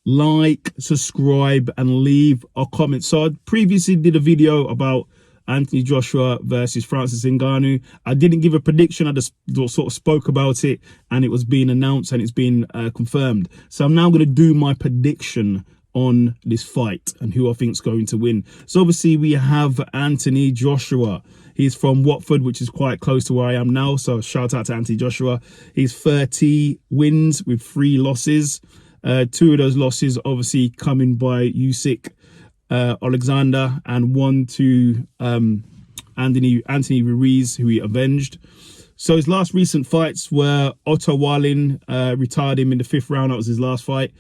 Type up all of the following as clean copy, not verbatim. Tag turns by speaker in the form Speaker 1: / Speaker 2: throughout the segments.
Speaker 1: like, subscribe, and leave a comment. So I previously did a video about Anthony Joshua versus Francis Ngannou. I didn't give a prediction. I just sort of spoke about it, and it was being announced and it's been confirmed. So I'm now going to do my prediction on this fight and who I think is going to win. So obviously we have Anthony Joshua. He's from Watford, which is quite close to where I am now. So shout out to Anthony Joshua. He's 30 wins with 3 losses. 2 of those losses obviously coming by Usyk, Alexander, and 1 to Anthony Ruiz, who he avenged. So his last recent fights were Otto Wallin, retired him in the 5th round. That was his last fight.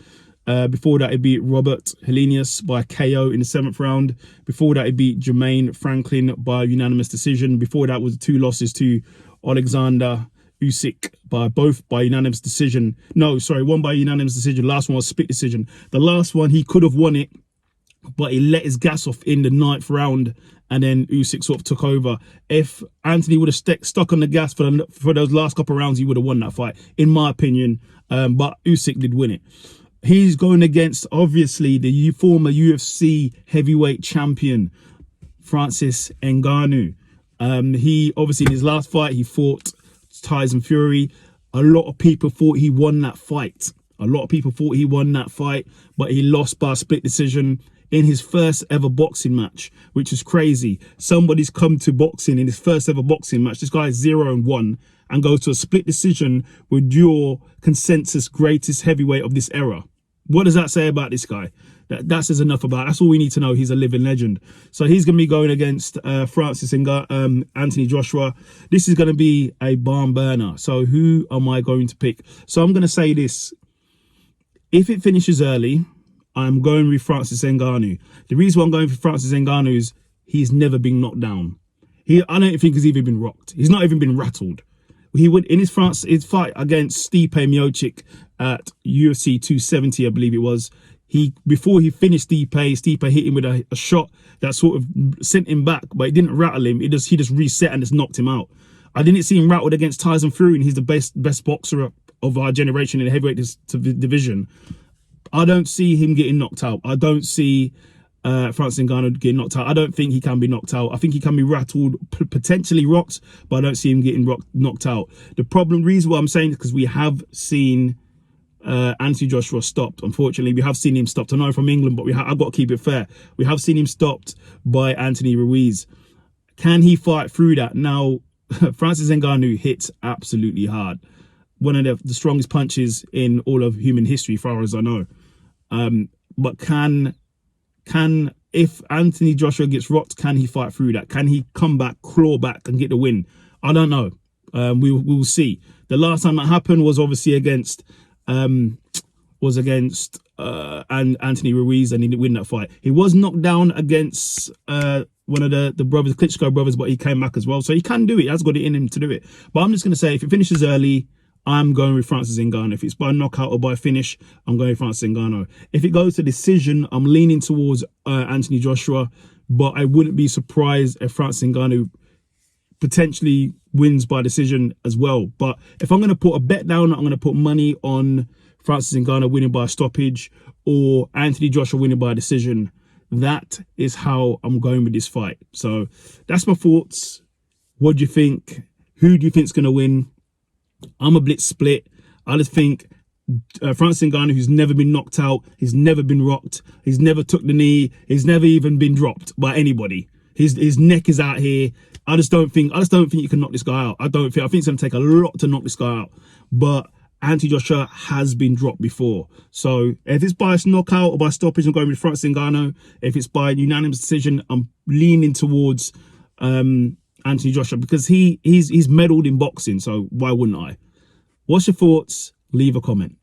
Speaker 1: Before that, he beat Robert Helenius by KO in the 7th round. Before that, he beat Jermaine Franklin by unanimous decision. Before that was 2 losses to Alexander Usyk by unanimous decision. No, sorry, 1 by unanimous decision. Last one was split decision. The last one, he could have won it, but he let his gas off in the 9th round, and then Usyk sort of took over. If Anthony would have stuck on the gas for those last couple of rounds, he would have won that fight, in my opinion. But Usyk did win it. He's going against, obviously, the former UFC heavyweight champion, Francis Ngannou. He, obviously, in his last fight, he fought Tyson Fury. A lot of people thought he won that fight. But he lost by a split decision in his first ever boxing match, which is crazy. Somebody's come to boxing in his first ever boxing match. This guy is 0-1 and goes to a split decision with your consensus greatest heavyweight of this era. What does that say about this guy? That says enough about. That's all we need to know. He's a living legend. So he's going to be going against Anthony Joshua. This is going to be a barn burner. So who am I going to pick? So I'm going to say this. If it finishes early, I'm going with Francis Ngannou. The reason why I'm going for Francis Ngannou is he's never been knocked down. I don't think he's even been rocked. He's not even been rattled. He would in his fight against Stipe Miocic at UFC 270, I believe it was. Before he finished Stipe hit him with a shot that sort of sent him back, but it didn't rattle him. He just reset and just knocked him out. I didn't see him rattled against Tyson Fury, and he's the best boxer of our generation in the heavyweight division. I don't see him getting knocked out. I don't see Francis Ngannou getting knocked out. I don't think he can be knocked out. I think he can be rattled, potentially rocked, but I don't see him getting knocked out. The reason why I'm saying is because we have seen Anthony Joshua stopped. Unfortunately, we have seen him stopped. I know from England, but I've got to keep it fair. We have seen him stopped by Anthony Ruiz. Can he fight through that? Now, Francis Ngannou hits absolutely hard. One of the strongest punches in all of human history, as far as I know. But if Anthony Joshua gets rocked, can he fight through that? Can he come back, claw back, and get the win? I don't know. We will see. The last time that happened was obviously against Anthony Ruiz, and he didn't win that fight. He was knocked down against one of the brothers, Klitschko brothers, but he came back as well. So he can do it. He has got it in him to do it. But I'm just going to say, if it finishes early, I'm going with Francis Ngannou. If it's by knockout or by finish, I'm going with Francis Ngannou. If it goes to decision, I'm leaning towards Anthony Joshua, but I wouldn't be surprised if Francis Ngannou potentially wins by decision as well. But if I'm going to put a bet down, I'm going to put money on Francis Ngannou winning by a stoppage or Anthony Joshua winning by a decision. That is how I'm going with this fight. So that's my thoughts. What do you think? Who do you think is going to win? I'm a blitz split. I just think Francis Ngannou, who's never been knocked out, he's never been rocked, he's never took the knee, he's never even been dropped by anybody. His neck is out here. I just don't think you can knock this guy out. I think it's going to take a lot to knock this guy out. But Anthony Joshua has been dropped before. So if it's by a knockout or by stoppage, I'm going with Francis Ngannou. If it's by unanimous decision, I'm leaning towards Anthony Joshua, because he's meddled in boxing, so why wouldn't I? What's your thoughts? Leave a comment.